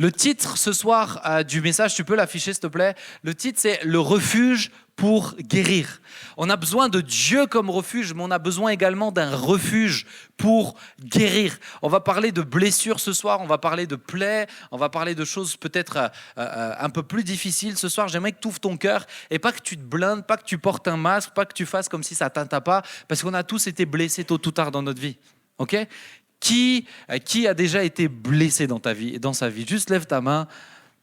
Le titre ce soir du message, tu peux l'afficher s'il te plaît. Le titre c'est « Le refuge pour guérir ». On a besoin de Dieu comme refuge, mais on a besoin également d'un refuge pour guérir. On va parler de blessures ce soir, on va parler de plaies, on va parler de choses peut-être un peu plus difficiles. Ce soir, j'aimerais que tu ouvres ton cœur et pas que tu te blindes, pas que tu portes un masque, pas que tu fasses comme si ça ne t'atteint pas, parce qu'on a tous été blessés tôt ou tard dans notre vie. Ok ? Qui a déjà été blessé dans ta vie, dans sa vie? Juste lève ta main.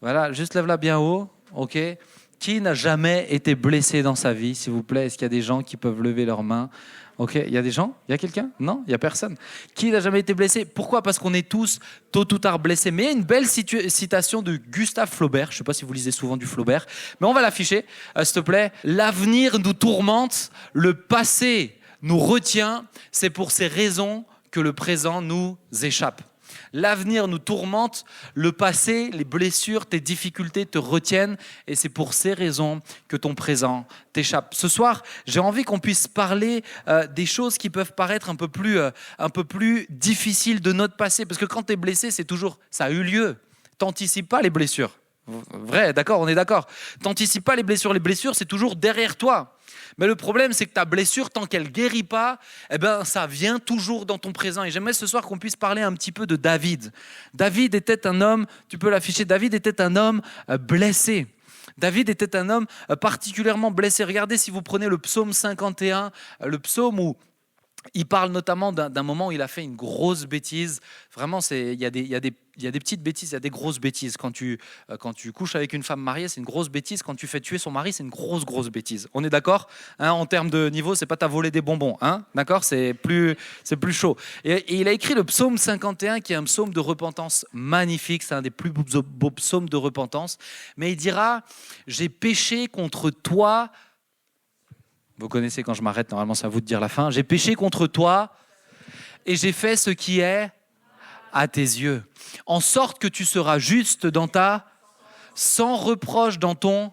Voilà, juste lève-la bien haut. Ok. Qui n'a jamais été blessé dans sa vie, s'il vous plaît? Est-ce qu'il y a des gens qui peuvent lever leurs mains? Ok. Il y a des gens? Il y a quelqu'un? Non, il y a personne. Qui n'a jamais été blessé? Pourquoi? Parce qu'on est tous tôt ou tard blessés. Mais il y a une belle citation de Gustave Flaubert. Je ne sais pas si vous lisez souvent du Flaubert, mais on va l'afficher, s'il te plaît. L'avenir nous tourmente, le passé nous retient. C'est pour ces raisons que le présent nous échappe. L'avenir nous tourmente, le passé, les blessures, tes difficultés te retiennent et c'est pour ces raisons que ton présent t'échappe. Ce soir, j'ai envie qu'on puisse parler des choses qui peuvent paraître un peu plus difficiles de notre passé, parce que quand tu es blessé, c'est toujours ça a eu lieu. T'anticipes pas les blessures. Vrai, d'accord, on est d'accord. T'anticipes pas les blessures, c'est toujours derrière toi. Mais le problème, c'est que ta blessure, tant qu'elle ne guérit pas, ça vient toujours dans ton présent. Et j'aimerais ce soir qu'on puisse parler un petit peu de David. David était un homme, tu peux l'afficher, David était un homme blessé. David était un homme particulièrement blessé. Regardez, si vous prenez le psaume 51, le psaume où il parle notamment d'un moment où il a fait une grosse bêtise. Vraiment, il y a des petites bêtises, il y a des grosses bêtises. Quand tu couches avec une femme mariée, c'est une grosse bêtise. Quand tu fais tuer son mari, c'est une grosse bêtise. On est d'accord, hein, en termes de niveau, c'est pas t'as volé des bonbons. Hein, d'accord, c'est plus chaud. Et il a écrit le psaume 51, qui est un psaume de repentance magnifique. C'est un des plus beaux psaumes de repentance. Mais il dira « J'ai péché contre toi ». Vous connaissez quand je m'arrête, normalement c'est à vous de dire la fin. J'ai péché contre toi et j'ai fait ce qui est à tes yeux. En sorte que tu seras juste dans sans reproche dans ton...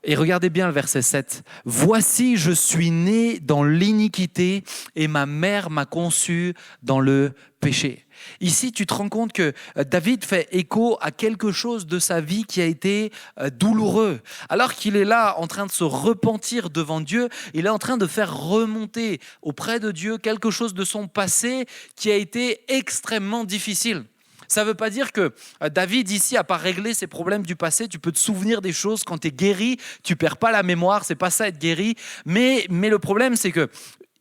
Et regardez bien le verset 7. « Voici, je suis né dans l'iniquité et ma mère m'a conçu dans le péché. » Ici, tu te rends compte que David fait écho à quelque chose de sa vie qui a été douloureux. Alors qu'il est là en train de se repentir devant Dieu, il est en train de faire remonter auprès de Dieu quelque chose de son passé qui a été extrêmement difficile. Ça ne veut pas dire que David, ici, n'a pas réglé ses problèmes du passé. Tu peux te souvenir des choses quand tu es guéri. Tu ne perds pas la mémoire. Ce n'est pas ça être guéri. Mais le problème, c'est que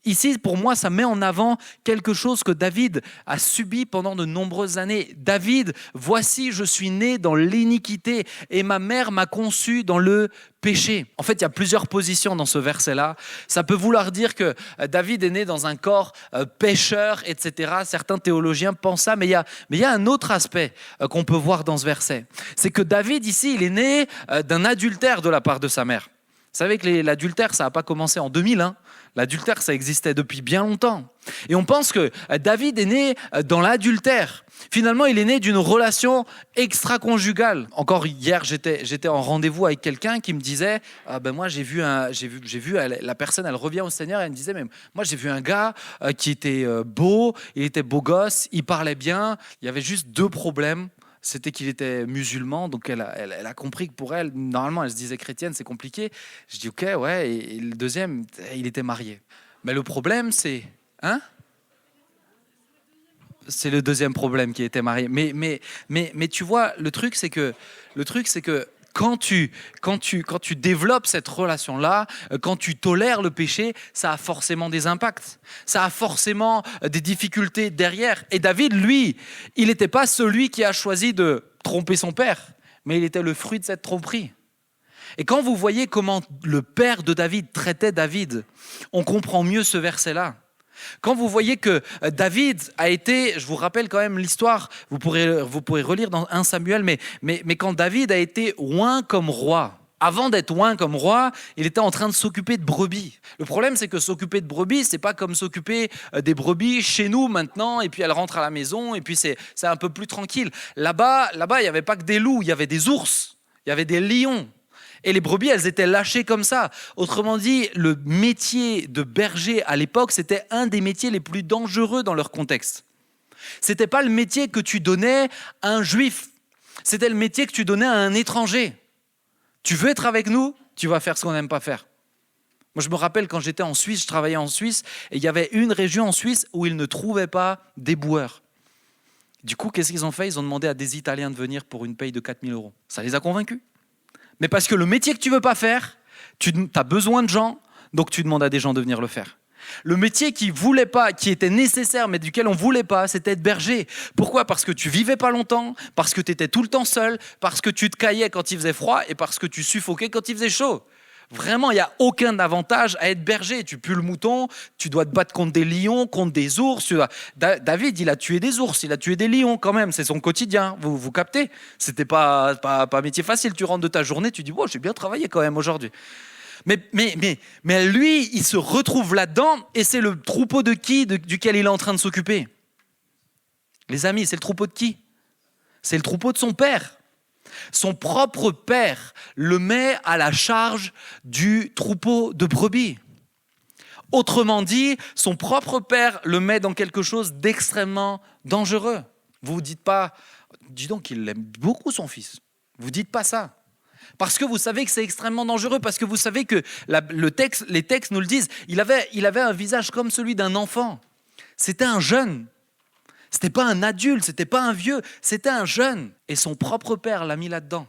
ici, pour moi, ça met en avant quelque chose que David a subi pendant de nombreuses années. David, voici, je suis né dans l'iniquité et ma mère m'a conçu dans le péché. En fait, il y a plusieurs positions dans ce verset-là. Ça peut vouloir dire que David est né dans un corps pécheur, etc. Certains théologiens pensent ça, mais il y a un autre aspect qu'on peut voir dans ce verset. C'est que David, ici, il est né d'un adultère de la part de sa mère. Vous savez que l'adultère, ça n'a pas commencé en 2000, hein. L'adultère, ça existait depuis bien longtemps. Et on pense que David est né dans l'adultère. Finalement, il est né d'une relation extra-conjugale. Encore hier, j'étais en rendez-vous avec quelqu'un qui me disait moi, j'ai vu la personne, elle revient au Seigneur et elle me disait, mais moi, j'ai vu un gars qui était beau, il était beau gosse, il parlait bien, il y avait juste 2 problèmes. C'était qu'il était musulman, donc elle a compris que pour elle, normalement, elle se disait chrétienne, c'est compliqué. Je dis ok, ouais, et le deuxième, il était marié. Mais le problème, c'est... Hein ? C'est le deuxième problème qui était marié. Mais tu vois, le truc, c'est que quand tu développes cette relation-là, quand tu tolères le péché, ça a forcément des impacts. Ça a forcément des difficultés derrière. Et David, lui, il n'était pas celui qui a choisi de tromper son père, mais il était le fruit de cette tromperie. Et quand vous voyez comment le père de David traitait David, on comprend mieux ce verset-là. Quand vous voyez que David a été, je vous rappelle quand même l'histoire, vous pourrez relire dans 1 Samuel, mais quand David a été oint comme roi, avant d'être oint comme roi, il était en train de s'occuper de brebis. Le problème, c'est que s'occuper de brebis, c'est pas comme s'occuper des brebis chez nous maintenant, et puis elles rentrent à la maison, et puis c'est un peu plus tranquille. Là-bas, il n'y avait pas que des loups, il y avait des ours, il y avait des lions. Et les brebis, elles étaient lâchées comme ça. Autrement dit, le métier de berger à l'époque, c'était un des métiers les plus dangereux dans leur contexte. C'était pas le métier que tu donnais à un juif. C'était le métier que tu donnais à un étranger. Tu veux être avec nous, tu vas faire ce qu'on n'aime pas faire. Moi, je me rappelle quand j'étais en Suisse, je travaillais en Suisse, et il y avait une région en Suisse où ils ne trouvaient pas d'éboueurs. Du coup, qu'est-ce qu'ils ont fait? Ils ont demandé à des Italiens de venir pour une paye de 4 000 €. Ça les a convaincus. Mais parce que le métier que tu ne veux pas faire, tu as besoin de gens, donc tu demandes à des gens de venir le faire. Le métier qui voulait pas, qui était nécessaire, mais duquel on ne voulait pas, c'était être berger. Pourquoi? Parce que tu vivais pas longtemps, parce que tu étais tout le temps seul, parce que tu te caillais quand il faisait froid et parce que tu suffoquais quand il faisait chaud. Vraiment, il n'y a aucun avantage à être berger. Tu pues le mouton, tu dois te battre contre des lions, contre des ours. David, il a tué des ours, il a tué des lions quand même. C'est son quotidien, vous captez? C'était pas un métier facile. Tu rentres de ta journée, tu dis « j'ai bien travaillé quand même aujourd'hui ». Mais lui, il se retrouve là-dedans et c'est le troupeau de qui duquel il est en train de s'occuper? Les amis, c'est le troupeau de qui? C'est le troupeau de son père. Son propre père le met à la charge du troupeau de brebis. Autrement dit, son propre père le met dans quelque chose d'extrêmement dangereux. Vous ne vous dites pas, dis donc, il aime beaucoup son fils. Vous ne dites pas ça. Parce que vous savez que c'est extrêmement dangereux, parce que vous savez que les textes nous le disent. Il avait un visage comme celui d'un enfant. C'était un jeune. C'était pas un adulte, c'était pas un vieux, c'était un jeune. Et son propre père l'a mis là-dedans.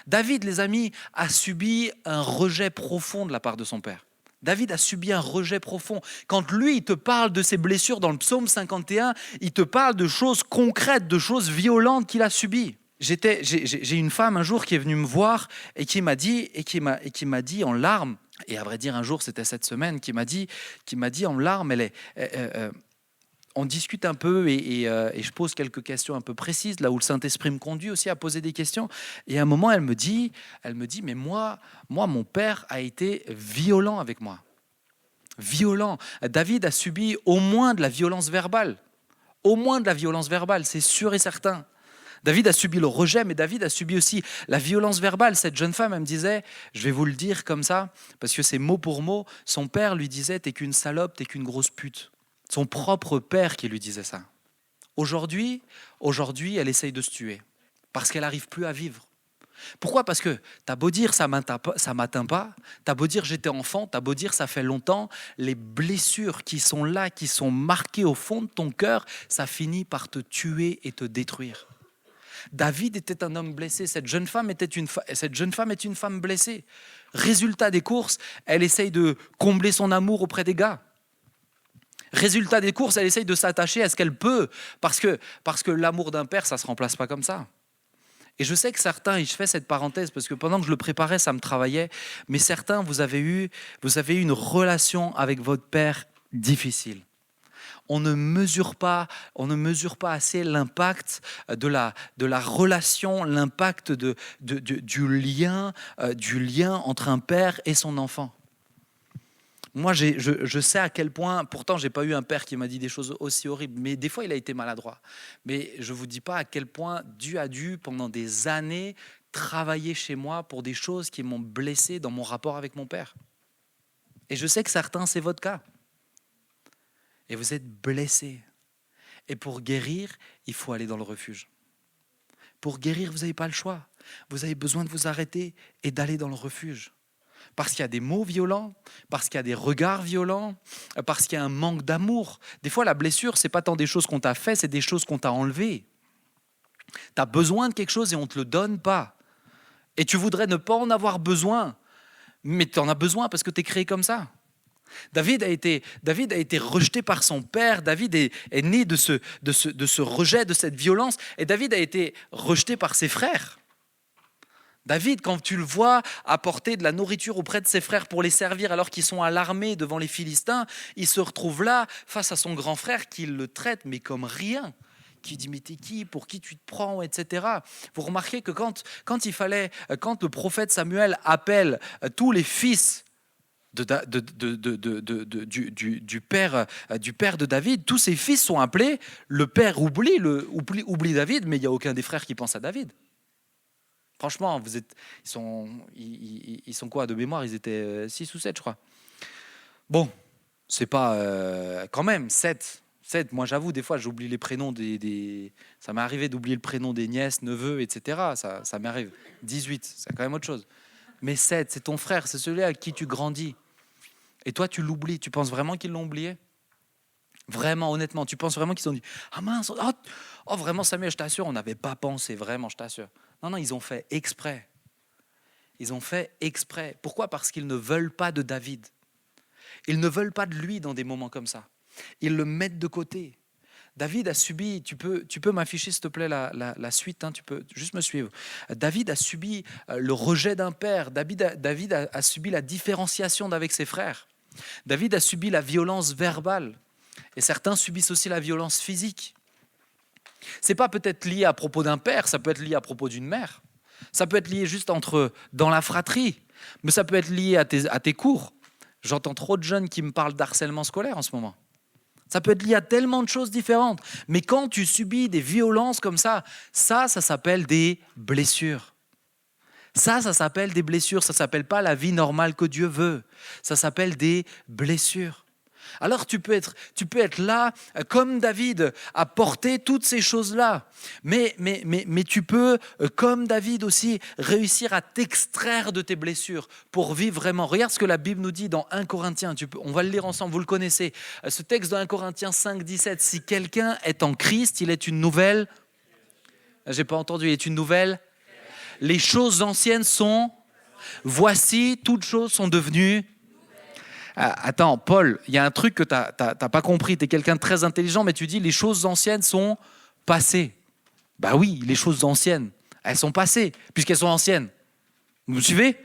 David, les amis, a subi un rejet profond de la part de son père. David a subi un rejet profond. Quand lui, il te parle de ses blessures dans le psaume 51, il te parle de choses concrètes, de choses violentes qu'il a subies. J'ai une femme un jour qui est venue me voir et qui m'a dit en larmes, et à vrai dire un jour c'était cette semaine, qui m'a dit en larmes, on discute un peu et je pose quelques questions un peu précises, là où le Saint-Esprit me conduit aussi à poser des questions. Et à un moment, elle me dit, mais moi, mon père a été violent avec moi. Violent. David a subi au moins de la violence verbale. Au moins de la violence verbale, c'est sûr et certain. David a subi le rejet, mais David a subi aussi la violence verbale. Cette jeune femme, elle me disait, je vais vous le dire comme ça, parce que c'est mot pour mot, son père lui disait, t'es qu'une salope, t'es qu'une grosse pute. Son propre père qui lui disait ça. Aujourd'hui, elle essaye de se tuer parce qu'elle n'arrive plus à vivre. Pourquoi? Parce que t'as beau dire ça m'atteint pas, t'as beau dire j'étais enfant, t'as beau dire ça fait longtemps, les blessures qui sont là, qui sont marquées au fond de ton cœur, ça finit par te tuer et te détruire. David était un homme blessé, cette jeune femme est une femme blessée. Résultat des courses, elle essaye de combler son amour auprès des gars. Résultat des courses, elle essaye de s'attacher à ce qu'elle peut, parce que l'amour d'un père, ça ne se remplace pas comme ça. Et je sais que certains, et je fais cette parenthèse, parce que pendant que je le préparais, ça me travaillait, mais certains, vous avez eu une relation avec votre père difficile. On ne mesure pas assez l'impact de la relation, l'impact du lien entre un père et son enfant. Moi, je sais à quel point, pourtant, je n'ai pas eu un père qui m'a dit des choses aussi horribles, mais des fois, il a été maladroit. Mais je ne vous dis pas à quel point Dieu a dû, pendant des années, travailler chez moi pour des choses qui m'ont blessé dans mon rapport avec mon père. Et je sais que certains, c'est votre cas. Et vous êtes blessés. Et pour guérir, il faut aller dans le refuge. Pour guérir, vous n'avez pas le choix. Vous avez besoin de vous arrêter et d'aller dans le refuge. Parce qu'il y a des mots violents, parce qu'il y a des regards violents, parce qu'il y a un manque d'amour. Des fois, la blessure, ce n'est pas tant des choses qu'on t'a fait, c'est des choses qu'on t'a enlevées. Tu as besoin de quelque chose et on ne te le donne pas. Et tu voudrais ne pas en avoir besoin, mais tu en as besoin parce que tu es créé comme ça. David a été rejeté par son père. David est né de ce rejet, de cette violence. Et David a été rejeté par ses frères. David, quand tu le vois apporter de la nourriture auprès de ses frères pour les servir alors qu'ils sont à l'armée devant les Philistins, il se retrouve là face à son grand frère qui le traite mais comme rien, qui dit mais t'es qui, pour qui tu te prends, etc. Vous remarquez que quand le prophète Samuel appelle tous les fils du père de David, tous ses fils sont appelés, le père oublie David, mais il n'y a aucun des frères qui pense à David. Franchement, ils sont quoi de mémoire? Ils étaient 6 ou 7, je crois. Bon, c'est pas quand même 7. sais, moi j'avoue, des fois j'oublie les prénoms Ça m'est arrivé d'oublier le prénom des nièces, neveux, etc. Ça m'arrive. 18, c'est quand même autre chose. Mais 7, c'est ton frère, c'est celui avec qui tu grandis. Et toi, tu l'oublies. Tu penses vraiment qu'ils l'ont oublié ? Vraiment, honnêtement, tu penses vraiment qu'ils ont dit « Ah mince, oh vraiment Samuel, je t'assure, on n'avait pas pensé, vraiment, je t'assure. » Non, ils ont fait exprès. Ils ont fait exprès. Pourquoi ? Parce qu'ils ne veulent pas de David. Ils ne veulent pas de lui dans des moments comme ça. Ils le mettent de côté. David a subi, tu peux m'afficher s'il te plaît la suite, tu peux juste me suivre. David a subi le rejet d'un père. David a subi la différenciation d'avec ses frères. David a subi la violence verbale. Et certains subissent aussi la violence physique. C'est pas peut-être lié à propos d'un père, ça peut être lié à propos d'une mère. Ça peut être lié juste dans la fratrie, mais ça peut être lié à tes cours. J'entends trop de jeunes qui me parlent d'harcèlement scolaire en ce moment. Ça peut être lié à tellement de choses différentes. Mais quand tu subis des violences comme ça s'appelle des blessures. Ça s'appelle des blessures. Ça ne s'appelle pas la vie normale que Dieu veut. Ça s'appelle des blessures. Alors tu peux être là comme David à porter toutes ces choses-là, mais tu peux comme David aussi réussir à t'extraire de tes blessures pour vivre vraiment. Regarde ce que la Bible nous dit dans 1 Corinthiens, on va le lire ensemble, vous le connaissez. Ce texte de 1 Corinthiens 5, 17, si quelqu'un est en Christ, il est une nouvelle... J'ai pas entendu, il est une nouvelle... Les choses anciennes sont... Voici, toutes choses sont devenues... Attends, Paul, il y a un truc que tu n'as pas compris. Tu es quelqu'un de très intelligent, mais tu dis les choses anciennes sont passées. Bah oui, les choses anciennes, elles sont passées, puisqu'elles sont anciennes. Vous me suivez ?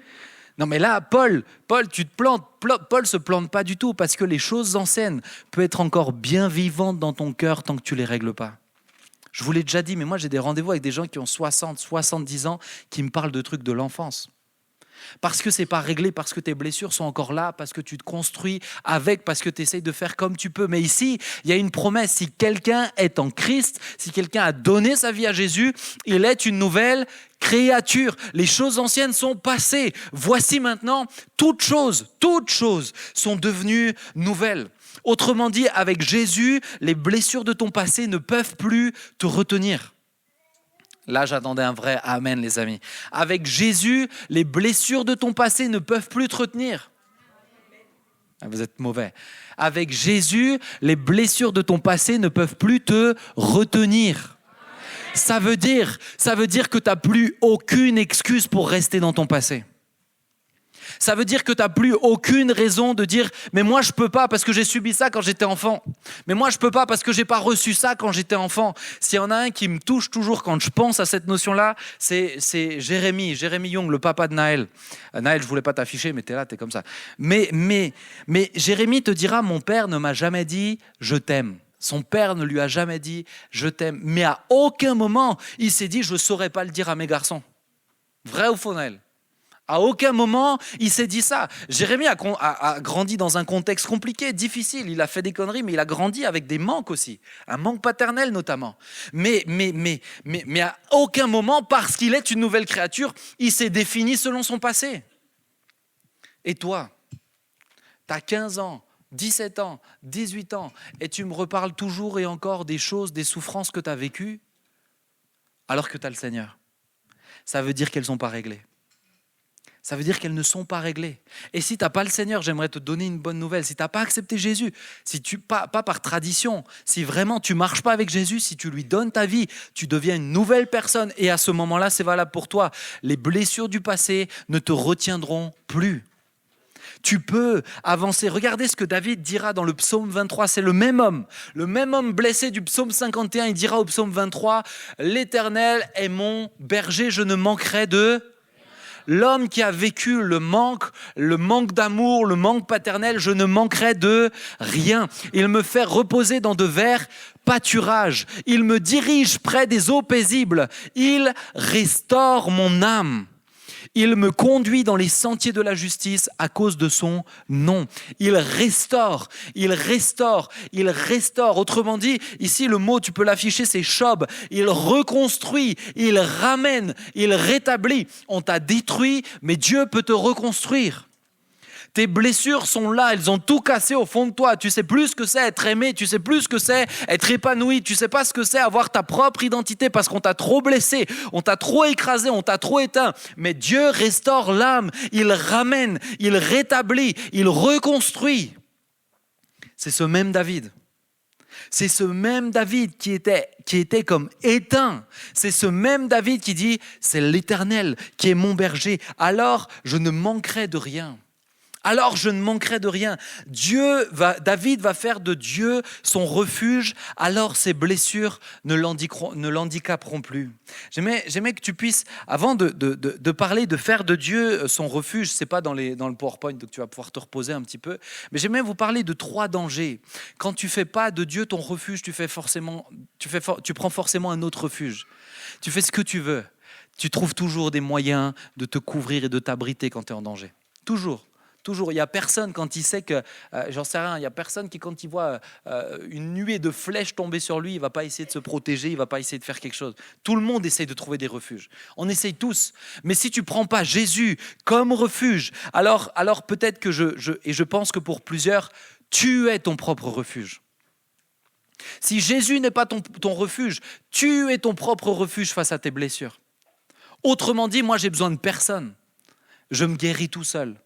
Non, mais là, Paul, tu te plantes. Paul ne se plante pas du tout, parce que les choses anciennes peuvent être encore bien vivantes dans ton cœur tant que tu ne les règles pas. Je vous l'ai déjà dit, mais moi, j'ai des rendez-vous avec des gens qui ont 60, 70 ans, qui me parlent de trucs de l'enfance. Parce que ce n'est pas réglé, parce que tes blessures sont encore là, parce que tu te construis avec, parce que tu essayes de faire comme tu peux. Mais ici, il y a une promesse. Si quelqu'un est en Christ, si quelqu'un a donné sa vie à Jésus, il est une nouvelle créature. Les choses anciennes sont passées. Voici maintenant, toutes choses sont devenues nouvelles. Autrement dit, avec Jésus, les blessures de ton passé ne peuvent plus te retenir. Là, j'attendais un vrai amen, les amis. Avec Jésus, les blessures de ton passé ne peuvent plus te retenir. Vous êtes mauvais. Avec Jésus, les blessures de ton passé ne peuvent plus te retenir. Ça veut dire que tu n'as plus aucune excuse pour rester dans ton passé. Ça veut dire que tu n'as plus aucune raison de dire « mais moi je ne peux pas parce que j'ai subi ça quand j'étais enfant. Mais moi je ne peux pas parce que je n'ai pas reçu ça quand j'étais enfant. » S'il y en a un qui me touche toujours quand je pense à cette notion-là, c'est Jérémie Young, le papa de Naël. Naël, je ne voulais pas t'afficher, mais tu es là, tu es comme ça. Mais Jérémie te dira « mon père ne m'a jamais dit « je t'aime ». Son père ne lui a jamais dit « je t'aime ». Mais à aucun moment, il s'est dit « je ne saurais pas le dire à mes garçons ». Vrai ou faux, Naël ? À aucun moment, il s'est dit ça. Jérémie a grandi dans un contexte compliqué, difficile. Il a fait des conneries, mais il a grandi avec des manques aussi. Un manque paternel notamment. Mais à aucun moment, parce qu'il est une nouvelle créature, il s'est défini selon son passé. Et toi, tu as 15 ans, 17 ans, 18 ans, et tu me reparles toujours et encore des choses, des souffrances que tu as vécues, alors que tu as le Seigneur. Ça veut dire qu'elles ne sont pas réglées. Ça veut dire qu'elles ne sont pas réglées. Et si tu n'as pas le Seigneur, j'aimerais te donner une bonne nouvelle. Si tu n'as pas accepté Jésus, pas par tradition, si vraiment tu ne marches pas avec Jésus, si tu lui donnes ta vie, tu deviens une nouvelle personne. Et à ce moment-là, c'est valable pour toi. Les blessures du passé ne te retiendront plus. Tu peux avancer. Regardez ce que David dira dans le psaume 23. C'est le même homme blessé du psaume 51. Il dira au psaume 23, « L'Éternel est mon berger, je ne manquerai de... » L'homme qui a vécu le manque d'amour, le manque paternel, je ne manquerai de rien. Il me fait reposer dans de verts pâturages. Il me dirige près des eaux paisibles. Il restaure mon âme. Il me conduit dans les sentiers de la justice à cause de son nom. Il restaure. Autrement dit, ici le mot, tu peux l'afficher, c'est shob. Il reconstruit, il ramène, il rétablit. On t'a détruit, mais Dieu peut te reconstruire. Tes blessures sont là, elles ont tout cassé au fond de toi. Tu sais plus ce que c'est être aimé, tu sais plus ce que c'est être épanoui, tu sais pas ce que c'est avoir ta propre identité parce qu'on t'a trop blessé, on t'a trop écrasé, on t'a trop éteint. Mais Dieu restaure l'âme, il ramène, il rétablit, il reconstruit. C'est ce même David. C'est ce même David qui était comme éteint. C'est ce même David qui dit, c'est l'Éternel qui est mon berger, alors je ne manquerai de rien. Alors je ne manquerai de rien. David va faire de Dieu son refuge, alors ses blessures ne l'handicaperont plus. J'aimais que tu puisses, avant de parler de faire de Dieu son refuge, c'est pas dans le PowerPoint, donc tu vas pouvoir te reposer un petit peu, mais j'aimais vous parler de 3 dangers. Quand tu fais pas de Dieu ton refuge, tu prends forcément un autre refuge. Tu fais ce que tu veux. Tu trouves toujours des moyens de te couvrir et de t'abriter quand tu es en danger. Toujours. Toujours, il n'y a personne quand il sait que, j'en sais rien, il n'y a personne qui quand il voit une nuée de flèches tomber sur lui, il ne va pas essayer de se protéger, il ne va pas essayer de faire quelque chose. Tout le monde essaye de trouver des refuges. On essaye tous. Mais si tu ne prends pas Jésus comme refuge, alors peut-être que je pense que pour plusieurs, tu es ton propre refuge. Si Jésus n'est pas ton refuge, tu es ton propre refuge face à tes blessures. Autrement dit, moi j'ai besoin de personne. Je me guéris tout seul.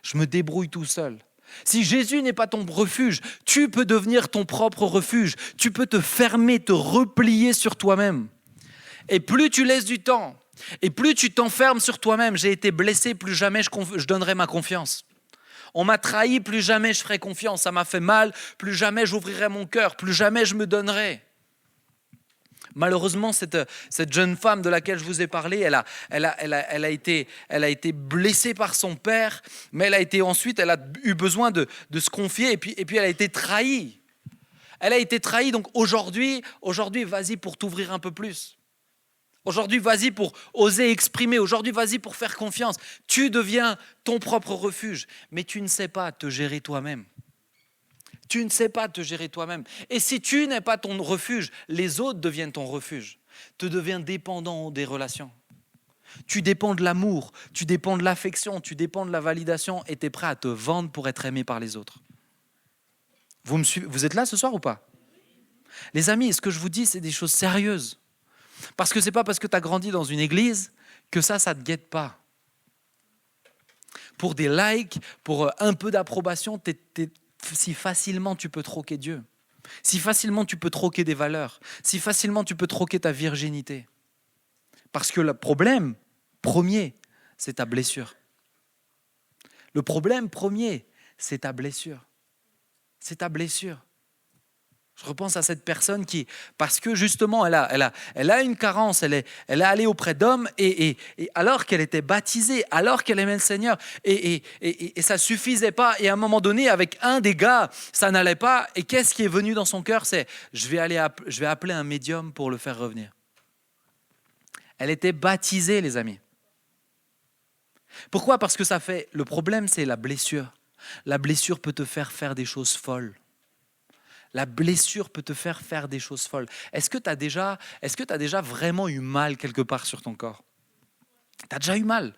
Je me débrouille tout seul. Si Jésus n'est pas ton refuge, tu peux devenir ton propre refuge. Tu peux te fermer, te replier sur toi-même. Et plus tu laisses du temps, et plus tu t'enfermes sur toi-même, j'ai été blessé, plus jamais je donnerai ma confiance. On m'a trahi, plus jamais je ferai confiance. Ça m'a fait mal, plus jamais j'ouvrirai mon cœur, plus jamais je me donnerai. Malheureusement, cette jeune femme de laquelle je vous ai parlé, elle a été blessée par son père, mais elle a eu besoin de se confier et puis elle a été trahie. Elle a été trahie, donc aujourd'hui, vas-y pour t'ouvrir un peu plus. Aujourd'hui, vas-y pour oser exprimer. Aujourd'hui, vas-y pour faire confiance. Tu deviens ton propre refuge, mais tu ne sais pas te gérer toi-même. Tu ne sais pas te gérer toi-même. Et si tu n'es pas ton refuge, les autres deviennent ton refuge. Tu deviens dépendant des relations. Tu dépends de l'amour, tu dépends de l'affection, tu dépends de la validation et tu es prêt à te vendre pour être aimé par les autres. Vous êtes là ce soir ou pas ? Les amis, ce que je vous dis, c'est des choses sérieuses. Parce que ce n'est pas parce que tu as grandi dans une église que ça ne te guette pas. Pour des likes, pour un peu d'approbation, si facilement tu peux troquer Dieu, si facilement tu peux troquer des valeurs, si facilement tu peux troquer ta virginité. Parce que le problème premier, c'est ta blessure. Le problème premier, c'est ta blessure. C'est ta blessure. Je repense à cette personne qui, parce que justement, elle a une carence, elle est allée auprès d'hommes et alors qu'elle était baptisée, alors qu'elle aimait le Seigneur et ça suffisait pas. Et à un moment donné, avec un des gars, ça n'allait pas. Et qu'est-ce qui est venu dans son cœur ? C'est je vais appeler un médium pour le faire revenir. Elle était baptisée, les amis. Pourquoi ? Parce que le problème, c'est la blessure. La blessure peut te faire des choses folles. La blessure peut te faire des choses folles. Est-ce que tu as déjà vraiment eu mal quelque part sur ton corps ? Tu as déjà eu mal ?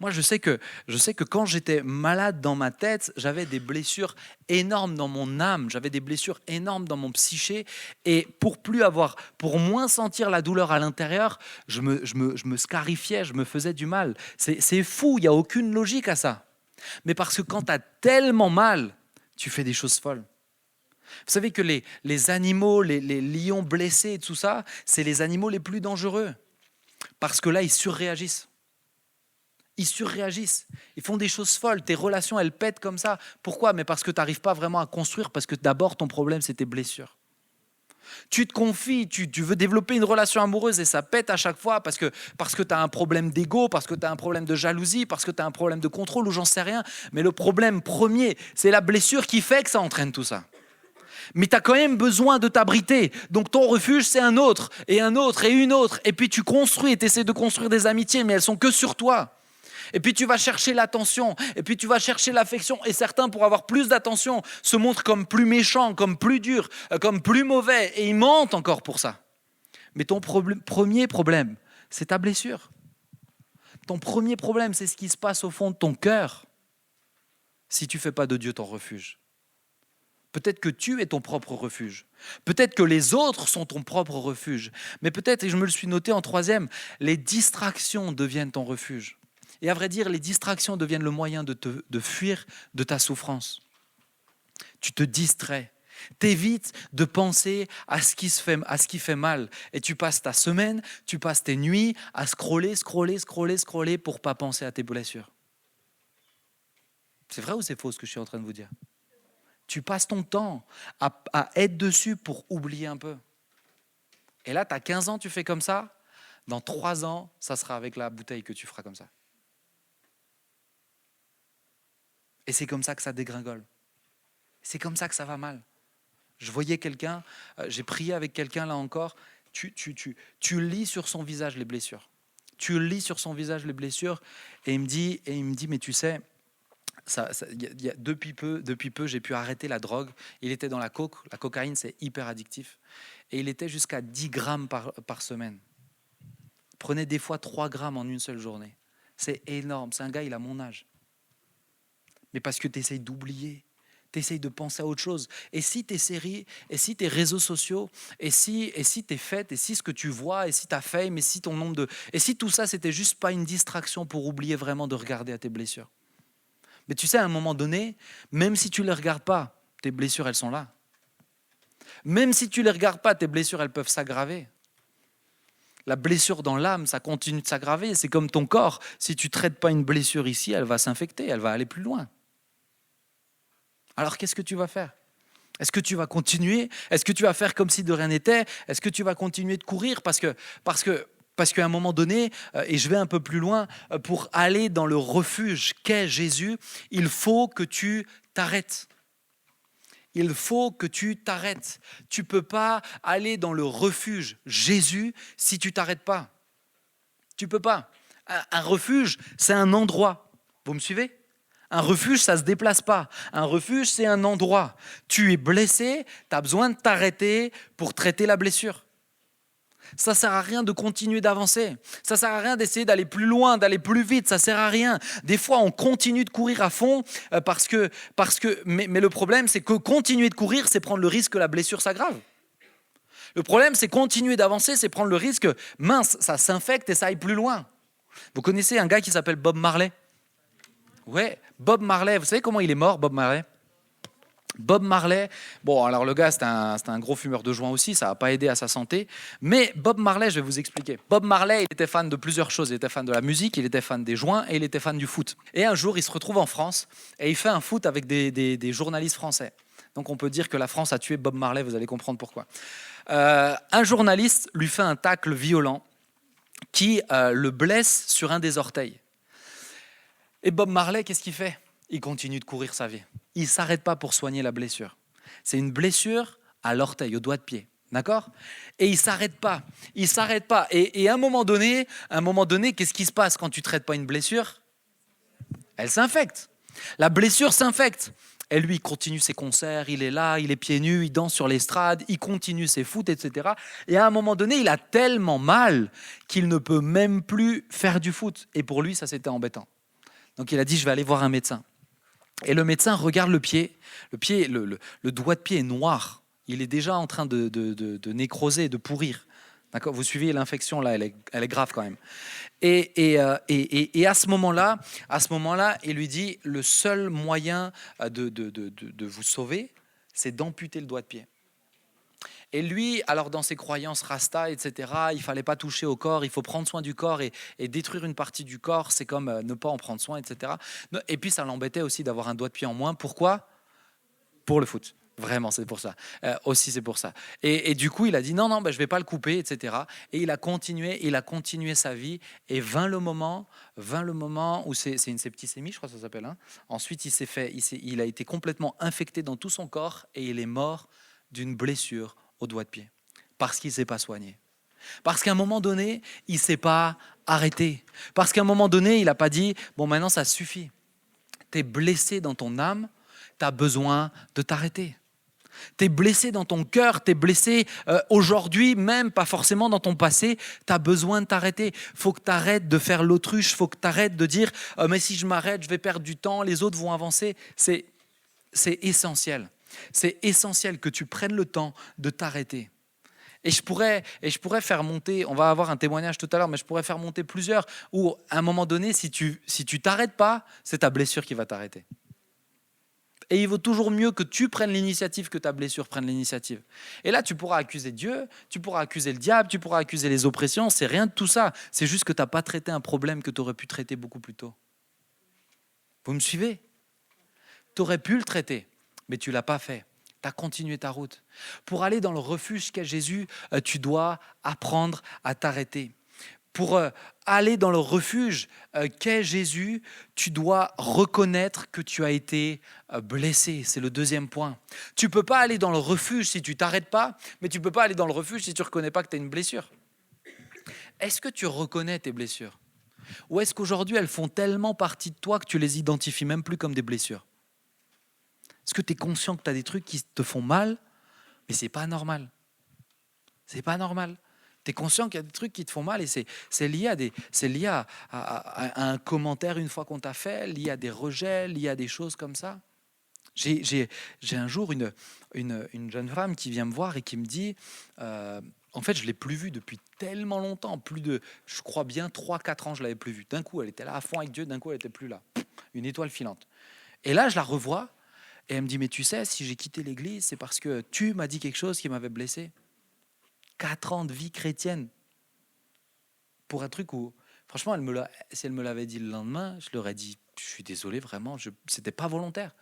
Moi, je sais que quand j'étais malade dans ma tête, j'avais des blessures énormes dans mon âme, j'avais des blessures énormes dans mon psyché. Et pour moins sentir la douleur à l'intérieur, je me scarifiais, je me faisais du mal. C'est fou, il n'y a aucune logique à ça. Mais parce que quand tu as tellement mal, tu fais des choses folles. Vous savez que les animaux, les lions blessés et tout ça, c'est les animaux les plus dangereux. Parce que là, ils surréagissent. Ils surréagissent. Ils font des choses folles. Tes relations, elles pètent comme ça. Pourquoi ? Mais parce que tu n'arrives pas vraiment à construire, parce que d'abord, ton problème, c'est tes blessures. Tu te confies, tu veux développer une relation amoureuse et ça pète à chaque fois parce que tu as un problème d'ego, parce que tu as un problème de jalousie, parce que tu as un problème de contrôle ou j'en sais rien. Mais le problème premier, c'est la blessure qui fait que ça entraîne tout ça. Mais tu as quand même besoin de t'abriter. Donc ton refuge, c'est un autre, et un autre, et une autre. Et puis tu construis, tu essaies de construire des amitiés, mais elles sont que sur toi. Et puis tu vas chercher l'attention, et puis tu vas chercher l'affection. Et certains, pour avoir plus d'attention, se montrent comme plus méchants, comme plus durs, comme plus mauvais. Et ils mentent encore pour ça. Mais ton premier problème, c'est ta blessure. Ton premier problème, c'est ce qui se passe au fond de ton cœur. si tu ne fais pas de Dieu ton refuge. Peut-être que tu es ton propre refuge. Peut-être que les autres sont ton propre refuge. Mais peut-être, et je me le suis noté en troisième, les distractions deviennent ton refuge. Et à vrai dire, les distractions deviennent le moyen de fuir de ta souffrance. Tu te distrais. T'évites de penser à ce qui fait mal. Et tu passes ta semaine, tu passes tes nuits à scroller pour ne pas penser à tes blessures. C'est vrai ou c'est faux ce que je suis en train de vous dire ? Tu passes ton temps à être dessus pour oublier un peu. Et là, tu as 15 ans, tu fais comme ça. Dans 3 ans, ça sera avec la bouteille que tu feras comme ça. Et c'est comme ça que ça dégringole. C'est comme ça que ça va mal. Je voyais quelqu'un, j'ai prié avec quelqu'un là encore, tu lis sur son visage les blessures. Tu lis sur son visage les blessures et il me dit mais tu sais, depuis peu, j'ai pu arrêter la drogue. Il était dans la coke. La cocaïne, c'est hyper addictif. Et il était jusqu'à 10 grammes par semaine. Il prenait des fois 3 grammes en une seule journée. C'est énorme. C'est un gars, il a mon âge. Mais parce que tu essayes d'oublier, tu essayes de penser à autre chose. Et si tes séries, et si tes réseaux sociaux, et si tes fêtes, et si ce que tu vois, et si ta fame, et si ton nombre de... Et si tout ça, c'était juste pas une distraction pour oublier vraiment de regarder à tes blessures. Mais tu sais, à un moment donné, même si tu ne les regardes pas, tes blessures, elles sont là. Même si tu ne les regardes pas, tes blessures, elles peuvent s'aggraver. La blessure dans l'âme, ça continue de s'aggraver. C'est comme ton corps. Si tu ne traites pas une blessure ici, elle va s'infecter, elle va aller plus loin. Alors qu'est-ce que tu vas faire ? Est-ce que tu vas continuer ? Est-ce que tu vas faire comme si de rien n'était ? Est-ce que tu vas continuer de courir ? Parce qu'à un moment donné, et je vais un peu plus loin, pour aller dans le refuge qu'est Jésus, il faut que tu t'arrêtes. Il faut que tu t'arrêtes. Tu ne peux pas aller dans le refuge Jésus si tu ne t'arrêtes pas. Tu ne peux pas. Un refuge, c'est un endroit. Vous me suivez ? Un refuge, ça ne se déplace pas. Un refuge, c'est un endroit. Tu es blessé, tu as besoin de t'arrêter pour traiter la blessure. Ça ne sert à rien de continuer d'avancer. Ça ne sert à rien d'essayer d'aller plus loin, d'aller plus vite. Ça ne sert à rien. Des fois, on continue de courir à fond mais le problème, c'est que continuer de courir, c'est prendre le risque que la blessure s'aggrave. Le problème, c'est continuer d'avancer, c'est prendre le risque, mince, ça s'infecte et ça aille plus loin. Vous connaissez un gars qui s'appelle Bob Marley ? Ouais, Bob Marley. Vous savez comment il est mort, Bob Marley ? Bob Marley, bon alors le gars c'était un gros fumeur de joint aussi, ça n'a pas aidé à sa santé, mais Bob Marley, je vais vous expliquer. Bob Marley, il était fan de plusieurs choses, il était fan de la musique, il était fan des joints et il était fan du foot. Et un jour il se retrouve en France et il fait un foot avec des journalistes français. Donc on peut dire que la France a tué Bob Marley, vous allez comprendre pourquoi. Un journaliste lui fait un tacle violent qui le blesse sur un des orteils. Et Bob Marley, qu'est-ce qu'il fait ? Il continue de courir sa vie. Il ne s'arrête pas pour soigner la blessure. C'est une blessure à l'orteil, au doigt de pied. D'accord ? Et il ne s'arrête pas. Il s'arrête pas. Et à un moment donné, qu'est-ce qui se passe quand tu ne traites pas une blessure ? Elle s'infecte. La blessure s'infecte. Et lui, il continue ses concerts, il est là, il est pieds nus, il danse sur l'estrade, il continue ses foot, etc. Et à un moment donné, il a tellement mal qu'il ne peut même plus faire du foot. Et pour lui, ça, c'était embêtant. Donc il a dit, je vais aller voir un médecin. Et le médecin regarde le pied. Le doigt de pied est noir. Il est déjà en train de nécroser, de pourrir. D'accord ? Vous suivez l'infection là, elle est grave quand même. Et à ce moment-là, il lui dit, le seul moyen de vous sauver, c'est d'amputer le doigt de pied. Et lui, alors dans ses croyances rasta, etc., il ne fallait pas toucher au corps, il faut prendre soin du corps et détruire une partie du corps, c'est comme ne pas en prendre soin, etc. Et puis ça l'embêtait aussi d'avoir un doigt de pied en moins. Pourquoi ? Pour le foot. Vraiment, c'est pour ça. Aussi, c'est pour ça. Et du coup, il a dit non, je ne vais pas le couper, etc. Et il a continué sa vie. Et vint le moment où c'est une septicémie, je crois que ça s'appelle. Hein. Ensuite, il a été complètement infecté dans tout son corps et il est mort d'une blessure au doigt de pied, parce qu'il ne s'est pas soigné. Parce qu'à un moment donné, il ne s'est pas arrêté. Parce qu'à un moment donné, il n'a pas dit, bon maintenant ça suffit. Tu es blessé dans ton âme, tu as besoin de t'arrêter. Tu es blessé dans ton cœur, tu es blessé aujourd'hui, même pas forcément dans ton passé. Tu as besoin de t'arrêter. Il faut que tu arrêtes de faire l'autruche. Il faut que tu arrêtes de dire mais si je m'arrête, je vais perdre du temps, les autres vont avancer. C'est essentiel. C'est essentiel que tu prennes le temps de t'arrêter. Et je pourrais faire monter, on va avoir un témoignage tout à l'heure, mais je pourrais faire monter plusieurs où à un moment donné, si tu t'arrêtes pas, c'est ta blessure qui va t'arrêter. Et il vaut toujours mieux que tu prennes l'initiative que ta blessure prenne l'initiative. Et là, tu pourras accuser Dieu, tu pourras accuser le diable, tu pourras accuser les oppressions. C'est rien de tout ça. C'est juste que tu n'as pas traité un problème que tu aurais pu traiter beaucoup plus tôt. Vous me suivez ? Tu aurais pu le traiter, mais tu ne l'as pas fait. Tu as continué ta route. Pour aller dans le refuge qu'est Jésus, tu dois apprendre à t'arrêter. Pour aller dans le refuge qu'est Jésus, tu dois reconnaître que tu as été blessé. C'est le deuxième point. Tu ne peux pas aller dans le refuge si tu ne t'arrêtes pas, mais tu ne peux pas aller dans le refuge si tu ne reconnais pas que tu as une blessure. Est-ce que tu reconnais tes blessures ? Ou est-ce qu'aujourd'hui, elles font tellement partie de toi que tu les identifies même plus comme des blessures ? Est-ce que tu es conscient que tu as des trucs qui te font mal, mais ce n'est pas normal ? C'est pas normal. Tu es conscient qu'il y a des trucs qui te font mal et c'est lié à un commentaire une fois qu'on t'a fait, lié à des rejets, lié à des choses comme ça. J'ai un jour une jeune femme qui vient me voir et qui me dit en fait, je ne l'ai plus vue depuis tellement longtemps, plus de, je crois bien 3-4 ans, je ne l'avais plus vue. D'un coup, elle était là à fond avec Dieu, d'un coup, elle n'était plus là. Une étoile filante. Et là, je la revois et elle me dit, mais tu sais, si j'ai quitté l'église, c'est parce que tu m'as dit quelque chose qui m'avait blessé. 4 ans de vie chrétienne pour un truc où, franchement, si elle me l'avait dit le lendemain, je leur ai dit, je suis désolé, vraiment, c'était pas volontaire.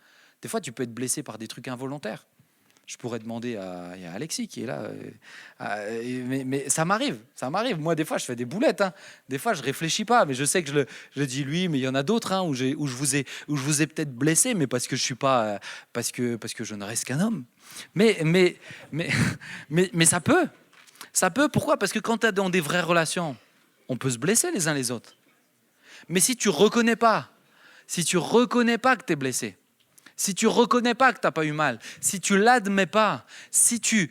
Des fois, tu peux être blessé par des trucs involontaires. Je pourrais demander il y a Alexis qui est là, mais ça m'arrive. Moi, des fois, je fais des boulettes. Des fois, je réfléchis pas, mais je sais que je dis lui, mais il y en a d'autres où je vous ai peut-être blessé, mais parce que je suis pas, parce que je ne reste qu'un homme. Mais ça peut. Ça peut, pourquoi ? Parce que quand tu es dans des vraies relations, on peut se blesser les uns les autres. Mais si tu reconnais pas que tu es blessé, si tu reconnais pas que tu n'as pas eu mal, si tu l'admets pas, si tu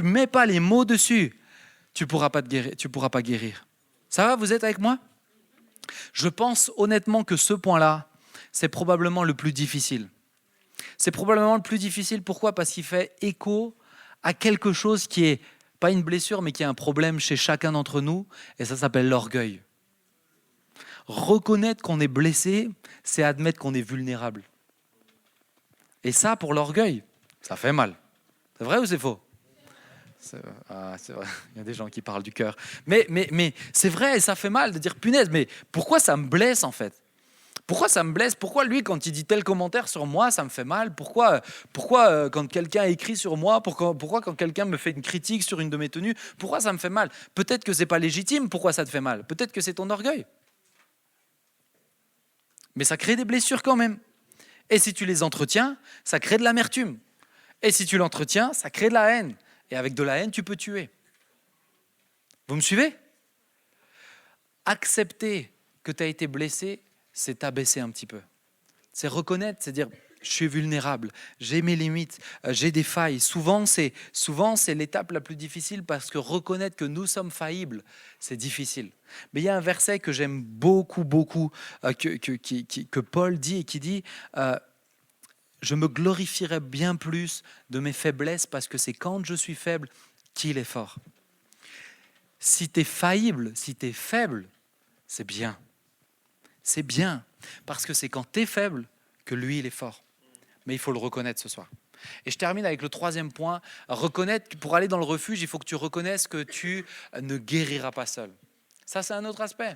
mets pas les mots dessus, tu pourras pas guérir. Ça va, vous êtes avec moi ? Je pense honnêtement que ce point-là, c'est probablement le plus difficile. C'est probablement le plus difficile, pourquoi ? Parce qu'il fait écho à quelque chose qui est pas une blessure, mais qui est un problème chez chacun d'entre nous, et ça s'appelle l'orgueil. Reconnaître qu'on est blessé, c'est admettre qu'on est vulnérable. Et ça, pour l'orgueil, ça fait mal. C'est vrai ou c'est faux ? C'est vrai. Il y a des gens qui parlent du cœur. Mais c'est vrai, et ça fait mal de dire, punaise, mais pourquoi ça me blesse en fait ? Pourquoi ça me blesse ? Pourquoi lui, quand il dit tel commentaire sur moi, ça me fait mal ? Pourquoi quand quelqu'un écrit sur moi, pourquoi quand quelqu'un me fait une critique sur une de mes tenues, pourquoi ça me fait mal ? Peut-être que c'est pas légitime, pourquoi ça te fait mal ? Peut-être que c'est ton orgueil. Mais ça crée des blessures quand même. Et si tu les entretiens, ça crée de l'amertume. Et si tu l'entretiens, ça crée de la haine. Et avec de la haine, tu peux tuer. Vous me suivez ? Accepter que tu as été blessé, c'est t'abaisser un petit peu. C'est reconnaître, c'est dire, je suis vulnérable, j'ai mes limites, j'ai des failles. Souvent, c'est l'étape la plus difficile parce que reconnaître que nous sommes faillibles, c'est difficile. Mais il y a un verset que j'aime beaucoup, que Paul dit et qui dit je me glorifierai bien plus de mes faiblesses parce que c'est quand je suis faible qu'il est fort. Si tu es faillible, si tu es faible, c'est bien. C'est bien, parce que c'est quand tu es faible que lui, il est fort. Mais il faut le reconnaître ce soir. Et je termine avec le troisième point. Reconnaître que pour aller dans le refuge, il faut que tu reconnaisses que tu ne guériras pas seul. Ça, c'est un autre aspect.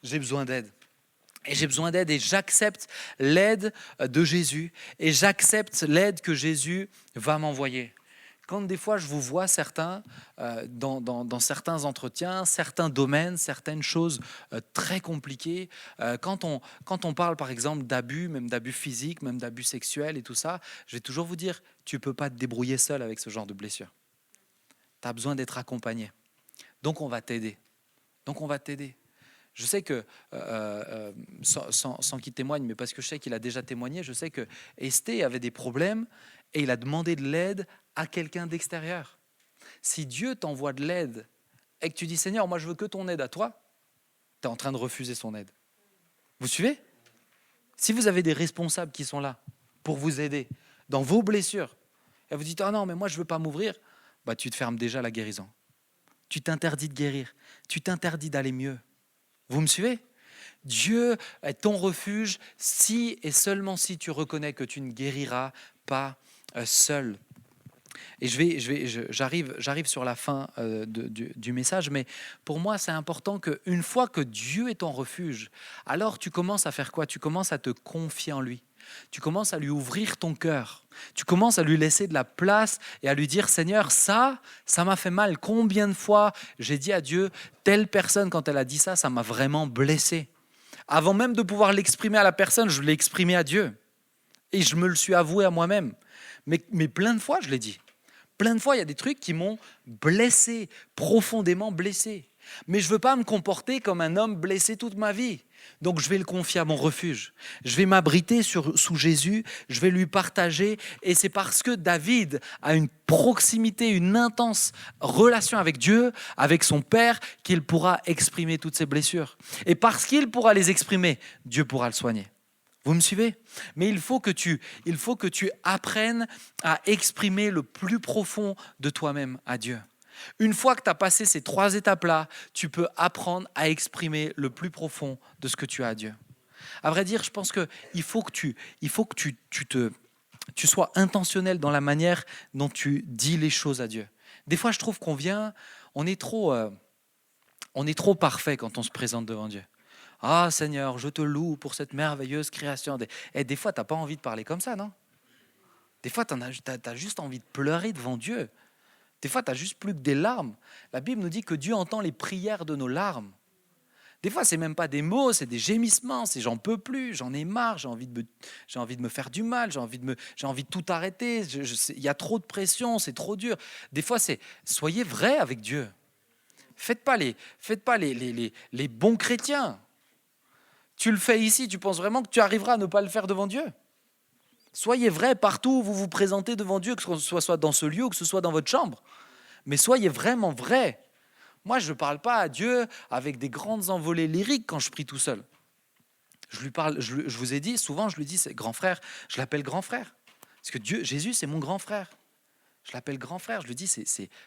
J'ai besoin d'aide. Et j'ai besoin d'aide et j'accepte l'aide de Jésus. Et j'accepte l'aide que Jésus va m'envoyer. Quand des fois je vous vois certains dans certains entretiens, certains domaines, certaines choses très compliquées, quand on parle par exemple d'abus, même d'abus physiques, même d'abus sexuels et tout ça, je vais toujours vous dire, tu ne peux pas te débrouiller seul avec ce genre de blessure. Tu as besoin d'être accompagné. Donc on va t'aider. Je sais que, sans qu'il témoigne, mais parce que je sais qu'il a déjà témoigné, je sais que Esté avait des problèmes et il a demandé de l'aide à quelqu'un d'extérieur. Si Dieu t'envoie de l'aide et que tu dis Seigneur, moi je veux que ton aide à toi, tu es en train de refuser son aide. Vous suivez? Si vous avez des responsables qui sont là pour vous aider dans vos blessures, et vous dites ah non mais moi je ne veux pas m'ouvrir, bah, tu te fermes déjà la guérison. Tu t'interdis de guérir, tu t'interdis d'aller mieux. Vous me suivez? Dieu est ton refuge si et seulement si tu reconnais que tu ne guériras pas seul. Et j'arrive sur la fin du message, mais pour moi, c'est important qu'une fois que Dieu est ton refuge, alors tu commences à faire quoi? Tu commences à te confier en lui. Tu commences à lui ouvrir ton cœur. Tu commences à lui laisser de la place et à lui dire, Seigneur, ça m'a fait mal. Combien de fois j'ai dit à Dieu, telle personne, quand elle a dit ça m'a vraiment blessé. Avant même de pouvoir l'exprimer à la personne, je l'ai exprimé à Dieu. Et je me le suis avoué à moi-même. Mais plein de fois, je l'ai dit. Plein de fois, il y a des trucs qui m'ont blessé, profondément blessé. Mais je ne veux pas me comporter comme un homme blessé toute ma vie. Donc je vais le confier à mon refuge. Je vais m'abriter sous Jésus, je vais lui partager. Et c'est parce que David a une proximité, une intense relation avec Dieu, avec son Père, qu'il pourra exprimer toutes ses blessures. Et parce qu'il pourra les exprimer, Dieu pourra le soigner. Vous me suivez? Mais il faut que tu apprennes à exprimer le plus profond de toi-même à Dieu. Une fois que tu as passé ces 3 étapes-là, tu peux apprendre à exprimer le plus profond de ce que tu as à Dieu. À vrai dire, je pense qu'il faut que tu sois intentionnel dans la manière dont tu dis les choses à Dieu. Des fois, je trouve on est trop parfait quand on se présente devant Dieu. Ah Seigneur, je te loue pour cette merveilleuse création. Et des fois, tu n'as pas envie de parler comme ça, non? Des fois, tu as juste envie de pleurer devant Dieu. Des fois, tu n'as juste plus que des larmes. La Bible nous dit que Dieu entend les prières de nos larmes. Des fois, ce n'est même pas des mots, c'est des gémissements. C'est j'en peux plus, j'en ai marre, j'ai envie de me faire du mal, j'ai envie de tout arrêter. Il y a trop de pression, c'est trop dur. Des fois, c'est soyez vrais avec Dieu. Faites pas les bons chrétiens. Tu le fais ici, tu penses vraiment que tu arriveras à ne pas le faire devant Dieu? Soyez vrais partout où vous vous présentez devant Dieu, que ce soit dans ce lieu ou que ce soit dans votre chambre. Mais soyez vraiment vrais. Moi, je ne parle pas à Dieu avec des grandes envolées lyriques quand je prie tout seul. Je vous ai dit, souvent je lui dis, c'est grand frère, je l'appelle grand frère. Parce que Jésus, c'est mon grand frère. Je l'appelle grand frère, je lui dis,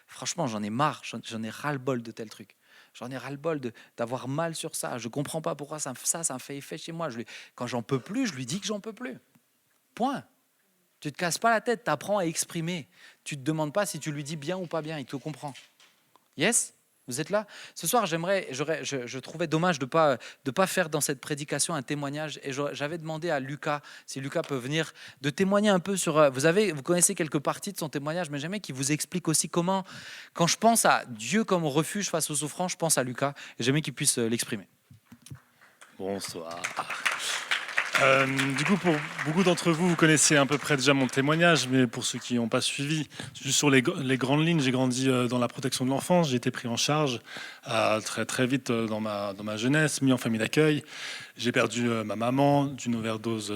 franchement, j'en ai marre, j'en ai ras-le-bol de tel truc. J'en ai ras-le-bol d'avoir mal sur ça. Je ne comprends pas pourquoi ça me fait effet chez moi. Quand j'en peux plus, je lui dis que j'en peux plus. Point. Tu ne te casses pas la tête, tu apprends à exprimer. Tu ne te demandes pas si tu lui dis bien ou pas bien, il te comprend. Yes? Vous êtes là? Ce soir, je trouvais dommage de pas faire dans cette prédication un témoignage. Et j'avais demandé à Lucas, si Lucas peut venir, de témoigner un peu sur... Vous connaissez quelques parties de son témoignage, mais j'aimerais qu'il vous explique aussi comment, quand je pense à Dieu comme refuge face aux souffrances, je pense à Lucas. Et j'aimerais qu'il puisse l'exprimer. Bonsoir. Du coup, pour beaucoup d'entre vous, vous connaissez à peu près déjà mon témoignage, mais pour ceux qui n'ont pas suivi, juste sur les grandes lignes, j'ai grandi dans la protection de l'enfance, j'ai été pris en charge très, très vite dans ma jeunesse, mis en famille d'accueil. J'ai perdu ma maman d'une overdose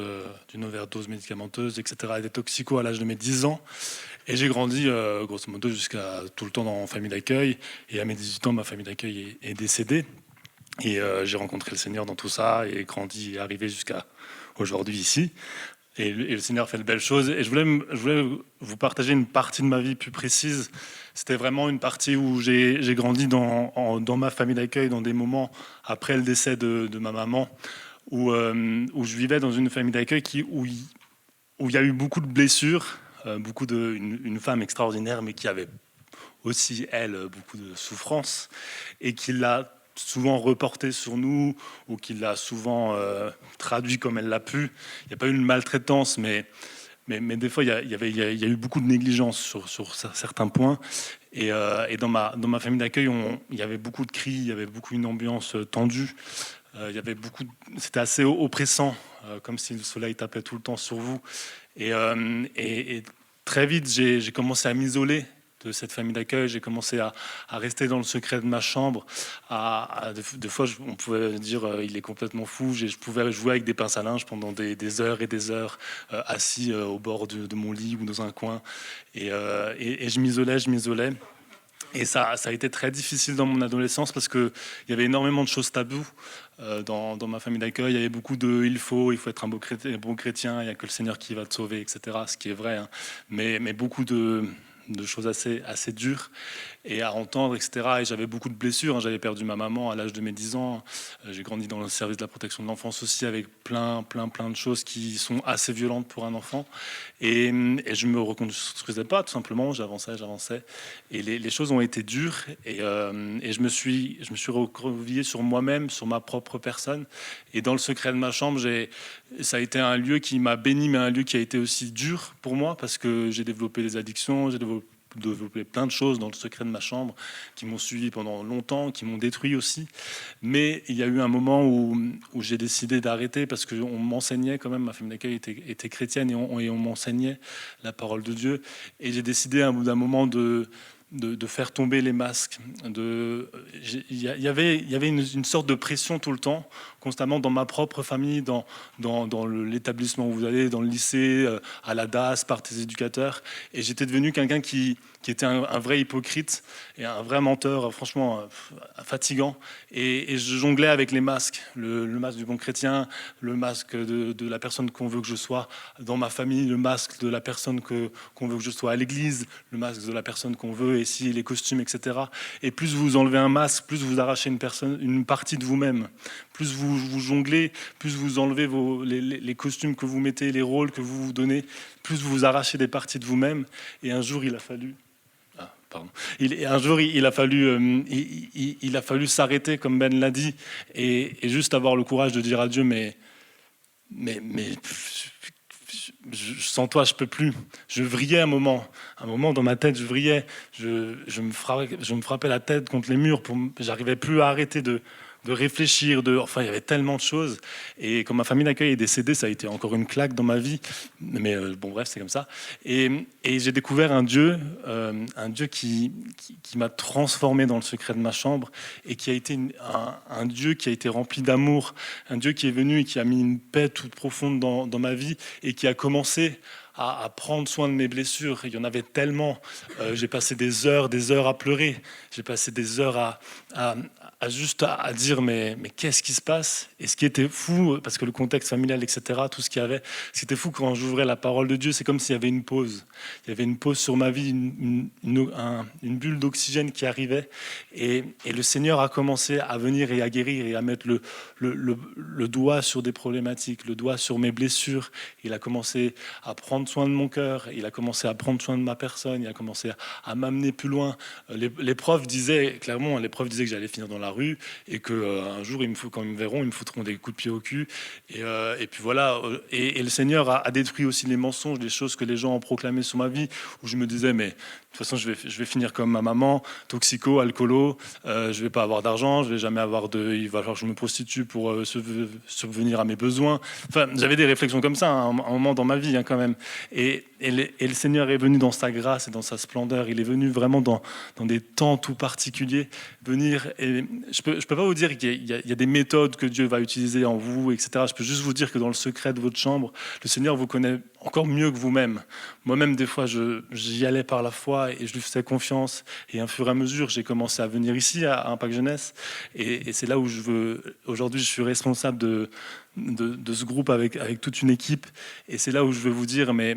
médicamenteuse, etc., et des toxicos à l'âge de mes 10 ans. Et j'ai grandi, grosso modo, jusqu'à tout le temps en famille d'accueil. Et à mes 18 ans, ma famille d'accueil est décédée. Et j'ai rencontré le Seigneur dans tout ça et grandi et arrivé jusqu'à aujourd'hui ici. Et le Seigneur fait de belles choses. Et je voulais vous partager une partie de ma vie plus précise. C'était vraiment une partie où j'ai grandi dans ma famille d'accueil, dans des moments après le décès de ma maman, où je vivais dans une famille d'accueil où il y a eu beaucoup de blessures, une femme extraordinaire, mais qui avait aussi, elle, beaucoup de souffrance, et qui l'a souvent reporté sur nous, ou qui l'a souvent traduit comme elle l'a pu. Il n'y a pas eu une maltraitance, mais des fois, il y a eu beaucoup de négligence sur certains points. Et dans ma famille d'accueil, il y avait beaucoup de cris, il y avait beaucoup une ambiance tendue. Il y avait c'était assez oppressant, comme si le soleil tapait tout le temps sur vous. Et très vite, j'ai commencé à m'isoler de cette famille d'accueil. J'ai commencé à rester dans le secret de ma chambre. Des fois, on pouvait dire il est complètement fou. Je pouvais jouer avec des pinces à linge pendant des heures et des heures, assis au bord de mon lit ou dans un coin. Et je m'isolais. Et ça a été très difficile dans mon adolescence parce qu'il y avait énormément de choses taboues dans ma famille d'accueil. Il y avait beaucoup de il faut être un bon chrétien, il n'y a que le Seigneur qui va te sauver, etc. Ce qui est vrai, hein. Mais beaucoup de choses assez dures et à entendre, etc. Et j'avais beaucoup de blessures, hein. J'avais perdu ma maman à l'âge de mes 10 ans. J'ai grandi dans le service de la protection de l'enfance aussi, avec plein de choses qui sont assez violentes pour un enfant. Et je me reconstruisais pas, tout simplement. J'avançais. Et les choses ont été dures. Et je me suis recroquevillé sur moi-même, sur ma propre personne. Et dans le secret de ma chambre, ça a été un lieu qui m'a béni, mais un lieu qui a été aussi dur pour moi, parce que j'ai développé des addictions, j'ai développé plein de choses dans le secret de ma chambre qui m'ont suivi pendant longtemps, qui m'ont détruit aussi. Mais il y a eu un moment où j'ai décidé d'arrêter parce qu'on m'enseignait quand même, ma famille d'accueil était chrétienne et on m'enseignait la parole de Dieu. Et j'ai décidé à un bout d'un moment de faire tomber les masques. Il y avait une sorte de pression tout le temps, constamment dans ma propre famille, dans l'établissement où vous allez, dans le lycée, à la DAS, par tes éducateurs. Et j'étais devenu quelqu'un qui était un vrai hypocrite et un vrai menteur, franchement fatigant. Et je jonglais avec les masques, le masque du bon chrétien, le masque de la personne qu'on veut que je sois dans ma famille, le masque de la personne qu'on veut que je sois à l'église, le masque de la personne qu'on veut, ici, les costumes, etc. Et plus vous enlevez un masque, plus vous arrachez une partie de vous-même. Plus vous jonglez, plus vous enlevez les costumes que vous mettez, les rôles que vous vous donnez, plus vous arrachez des parties de vous-même. Et un jour, il a fallu... il a fallu s'arrêter, comme Ben l'a dit, et juste avoir le courage de dire à Dieu, mais sans toi, je peux plus. Je vrillais un moment dans ma tête, je vrillais, je me frappais la tête contre les murs, j'arrivais plus à arrêter de réfléchir, enfin il y avait tellement de choses. Et quand ma famille d'accueil est décédée, ça a été encore une claque dans ma vie. Mais bon, bref, c'est comme ça. Et j'ai découvert un Dieu qui m'a transformé dans le secret de ma chambre et qui a été un Dieu qui a été rempli d'amour, un Dieu qui est venu et qui a mis une paix toute profonde dans ma vie et qui a commencé à prendre soin de mes blessures. Il y en avait tellement. J'ai passé des heures à pleurer. J'ai passé des heures à dire mais qu'est-ce qui se passe? Et ce qui était fou, parce que le contexte familial, etc., tout ce qu'il y avait, c'était fou quand j'ouvrais la parole de Dieu, c'est comme s'il y avait une pause. Il y avait une pause sur ma vie, une bulle d'oxygène qui arrivait. Et le Seigneur a commencé à venir et à guérir et à mettre le doigt sur des problématiques, le doigt sur mes blessures. Il a commencé à prendre soin de mon cœur, il a commencé à prendre soin de ma personne, il a commencé à m'amener plus loin. Les profs disaient clairement, que j'allais finir dans la rue et qu'un jour, quand ils me verront, ils me foutront des coups de pied au cul. Et puis voilà. Et le Seigneur a détruit aussi les mensonges, les choses que les gens ont proclamées sur ma vie, où je me disais, mais de toute façon, je vais finir comme ma maman, toxico, alcoolo, je vais pas avoir d'argent, je vais jamais il va falloir que je me prostitue pour subvenir à mes besoins. Enfin, j'avais des réflexions comme ça, hein, un moment dans ma vie, hein, quand même. Et le Seigneur est venu dans sa grâce et dans sa splendeur. Il est venu vraiment dans des temps tout particuliers, venir. Et je peux pas vous dire qu'il y a des méthodes que Dieu va utiliser en vous, etc. Je peux juste vous dire que dans le secret de votre chambre, le Seigneur vous connaît encore mieux que vous-même. Moi-même, des fois, j'y allais par la foi et je lui faisais confiance. Et au fur et à mesure, j'ai commencé à venir ici, à Impact Jeunesse. Et c'est là où aujourd'hui, je suis responsable de ce groupe avec toute une équipe. Et c'est là où je veux vous dire, mais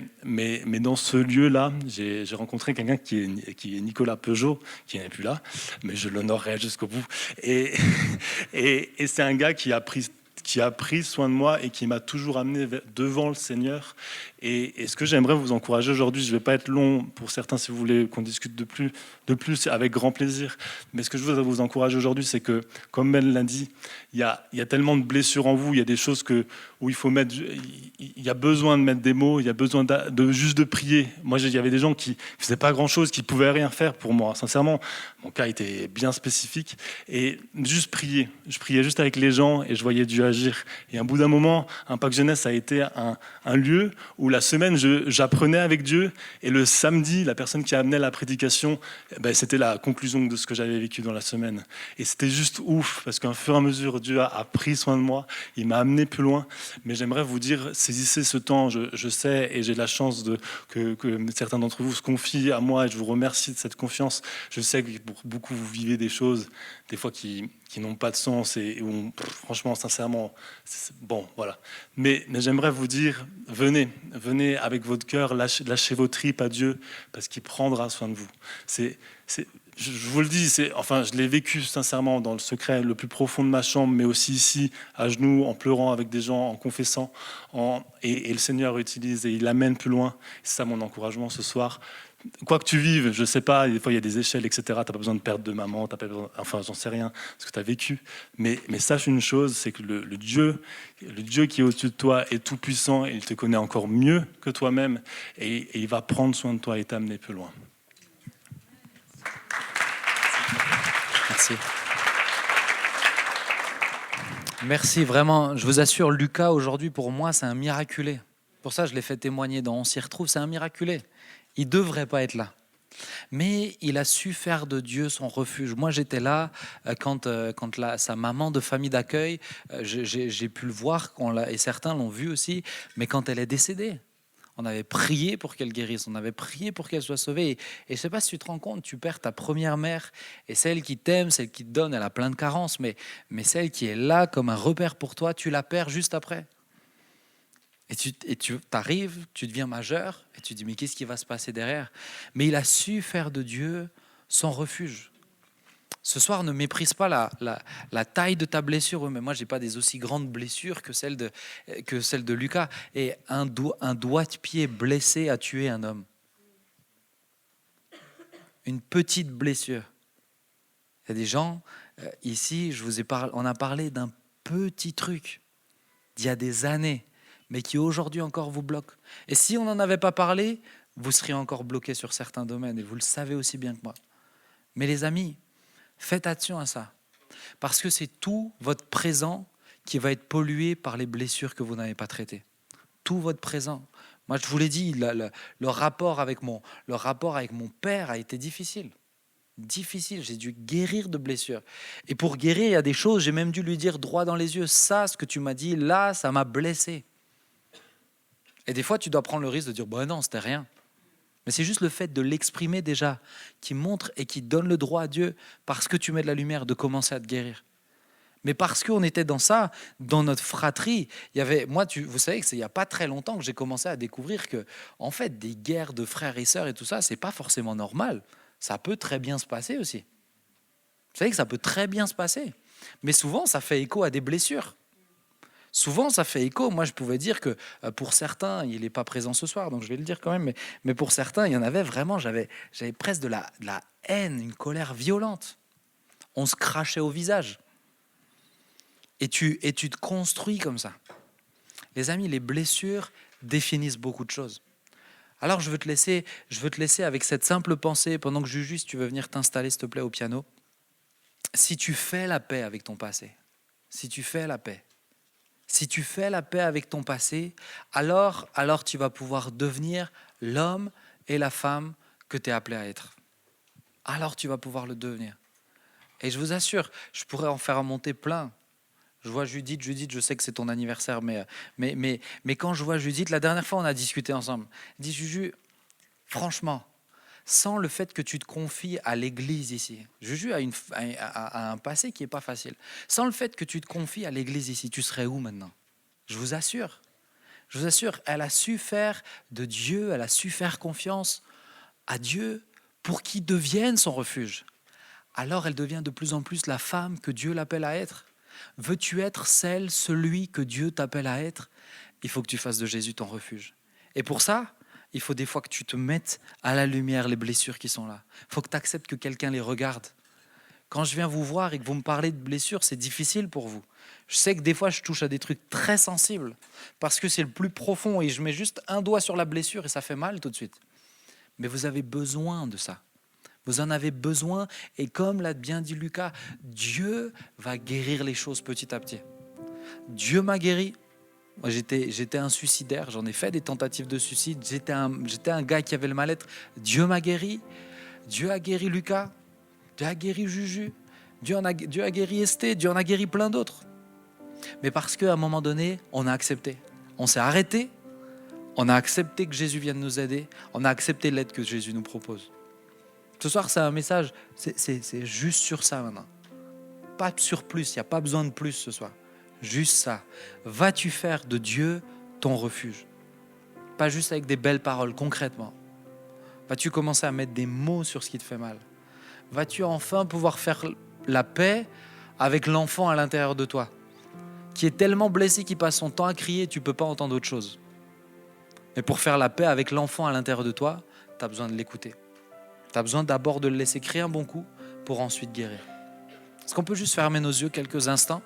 dans ce lieu-là, j'ai rencontré quelqu'un qui est Nicolas Peugeot, qui n'est plus là, mais je l'honorerai jusqu'au bout. Et c'est un gars qui a pris soin de moi et qui m'a toujours amené devant le Seigneur. Et ce que j'aimerais vous encourager aujourd'hui, je ne vais pas être long pour certains si vous voulez qu'on discute de plus, avec grand plaisir. Mais ce que je veux vous encourager aujourd'hui, c'est que, comme Ben l'a dit, il y a tellement de blessures en vous, il y a des choses où il y a besoin de mettre des mots, il y a besoin juste de prier. Moi, il y avait des gens qui ne faisaient pas grand-chose, qui ne pouvaient rien faire pour moi. Sincèrement, mon cas était bien spécifique. Et juste prier. Je priais juste avec les gens et je voyais Dieu agir. d'agir. Et à bout d'un moment, Impact Jeunesse a été un lieu où la semaine, j'apprenais avec Dieu, et le samedi, la personne qui amenait la prédication, c'était la conclusion de ce que j'avais vécu dans la semaine. Et c'était juste ouf, parce qu'au fur et à mesure, Dieu a pris soin de moi, il m'a amené plus loin. Mais j'aimerais vous dire, saisissez ce temps, je sais, et j'ai la chance que certains d'entre vous se confient à moi, et je vous remercie de cette confiance. Je sais que pour beaucoup, vous vivez des choses, des fois qui n'ont pas de sens, et où, franchement, sincèrement, bon, voilà. Mais j'aimerais vous dire, venez avec votre cœur, lâchez vos tripes à Dieu, parce qu'il prendra soin de vous. Je vous le dis, je l'ai vécu sincèrement dans le secret le plus profond de ma chambre, mais aussi ici, à genoux, en pleurant avec des gens, en confessant. Et le Seigneur utilise et il l'amène plus loin. C'est ça mon encouragement ce soir. Quoi que tu vives, je ne sais pas, des fois il y a des échelles, etc. Tu n'as pas besoin de perdre de maman, j'en sais rien, ce que tu as vécu. Mais sache une chose, c'est que le Dieu qui est au-dessus de toi est tout puissant, et il te connaît encore mieux que toi-même, et il va prendre soin de toi et t'amener plus loin. Merci. Merci, vraiment. Je vous assure, Lucas, aujourd'hui, pour moi, c'est un miraculé. Pour ça, je l'ai fait témoigner dans On s'y retrouve, c'est un miraculé. Il ne devrait pas être là. Mais il a su faire de Dieu son refuge. Moi, j'étais là quand sa maman de famille d'accueil, j'ai pu le voir, et certains l'ont vu aussi, mais quand elle est décédée, on avait prié pour qu'elle guérisse, on avait prié pour qu'elle soit sauvée. Et je ne sais pas si tu te rends compte, tu perds ta première mère, et celle qui t'aime, celle qui te donne, elle a plein de carences, mais celle qui est là comme un repère pour toi, tu la perds juste après. Et tu arrives, tu deviens majeur, et tu dis, mais qu'est-ce qui va se passer derrière ? Mais il a su faire de Dieu son refuge. Ce soir, ne méprise pas la taille de ta blessure. Mais moi, je n'ai pas des aussi grandes blessures que celle de Lucas. Et un doigt de pied blessé a tué un homme. Une petite blessure. Il y a des gens, ici, on a parlé d'un petit truc d'il y a des années, mais qui aujourd'hui encore vous bloque. Et si on n'en avait pas parlé, vous seriez encore bloqué sur certains domaines, et vous le savez aussi bien que moi. Mais les amis, faites attention à ça, parce que c'est tout votre présent qui va être pollué par les blessures que vous n'avez pas traitées. Tout votre présent. Moi, je vous l'ai dit, le rapport avec mon père a été difficile. Difficile, j'ai dû guérir de blessures. Et pour guérir, il y a des choses, j'ai même dû lui dire droit dans les yeux, ça, ce que tu m'as dit, là, ça m'a blessé. Et des fois, tu dois prendre le risque de dire, bah non, c'était rien. Mais c'est juste le fait de l'exprimer déjà, qui montre et qui donne le droit à Dieu, parce que tu mets de la lumière, de commencer à te guérir. Mais parce qu'on était dans ça, dans notre fratrie, il y avait, vous savez que c'est il n'y a pas très longtemps que j'ai commencé à découvrir que, en fait, des guerres de frères et sœurs et tout ça, c'est pas forcément normal. Ça peut très bien se passer aussi. Vous savez que ça peut très bien se passer. Mais souvent, ça fait écho à des blessures. Souvent, ça fait écho. Moi, je pouvais dire que pour certains, il n'est pas présent ce soir, donc je vais le dire quand même, mais pour certains, il y en avait vraiment, j'avais presque de la haine, une colère violente. On se crachait au visage. Et tu te construis comme ça. Les amis, les blessures définissent beaucoup de choses. Alors, je veux te laisser avec cette simple pensée, pendant que Juju, si tu veux venir t'installer, s'il te plaît, au piano. Si tu fais la paix avec ton passé, si tu fais la paix avec ton passé, alors tu vas pouvoir devenir l'homme et la femme que tu es appelé à être. Alors tu vas pouvoir le devenir. Et je vous assure, je pourrais en faire remonter plein. Je vois Judith, je sais que c'est ton anniversaire, mais quand je vois Judith, la dernière fois on a discuté ensemble, elle dit Juju, franchement, sans le fait que tu te confies à l'église ici, Juju a un passé qui n'est pas facile, sans le fait que tu te confies à l'église ici, tu serais où maintenant ? Je vous assure, elle a su faire de Dieu, elle a su faire confiance à Dieu pour qu'il devienne son refuge. Alors elle devient de plus en plus la femme que Dieu l'appelle à être. Veux-tu être celui que Dieu t'appelle à être ? Il faut que tu fasses de Jésus ton refuge. Et pour ça, il faut des fois que tu te mettes à la lumière les blessures qui sont là. Il faut que tu acceptes que quelqu'un les regarde. Quand je viens vous voir et que vous me parlez de blessures, c'est difficile pour vous. Je sais que des fois, je touche à des trucs très sensibles parce que c'est le plus profond et je mets juste un doigt sur la blessure et ça fait mal tout de suite. Mais vous avez besoin de ça. Vous en avez besoin et comme l'a bien dit Lucas, Dieu va guérir les choses petit à petit. Dieu m'a guéri. Moi, j'étais un suicidaire, j'en ai fait des tentatives de suicide, j'étais un gars qui avait le mal-être. Dieu m'a guéri. Dieu a guéri Lucas. Dieu a guéri Juju. Dieu a guéri Esté. Dieu en a guéri plein d'autres. Mais parce qu'à un moment donné, on a accepté. On s'est arrêté. On a accepté que Jésus vienne nous aider. On a accepté l'aide que Jésus nous propose. Ce soir, c'est un message. C'est juste sur ça maintenant. Pas sur plus. Il n'y a pas besoin de plus ce soir. Juste ça. Vas-tu faire de Dieu ton refuge? Pas juste avec des belles paroles, concrètement. Vas-tu commencer à mettre des mots sur ce qui te fait mal? Vas-tu enfin pouvoir faire la paix avec l'enfant à l'intérieur de toi, qui est tellement blessé qu'il passe son temps à crier, tu ne peux pas entendre autre chose. Mais pour faire la paix avec l'enfant à l'intérieur de toi, tu as besoin de l'écouter. Tu as besoin d'abord de le laisser crier un bon coup pour ensuite guérir. Est-ce qu'on peut juste fermer nos yeux quelques instants?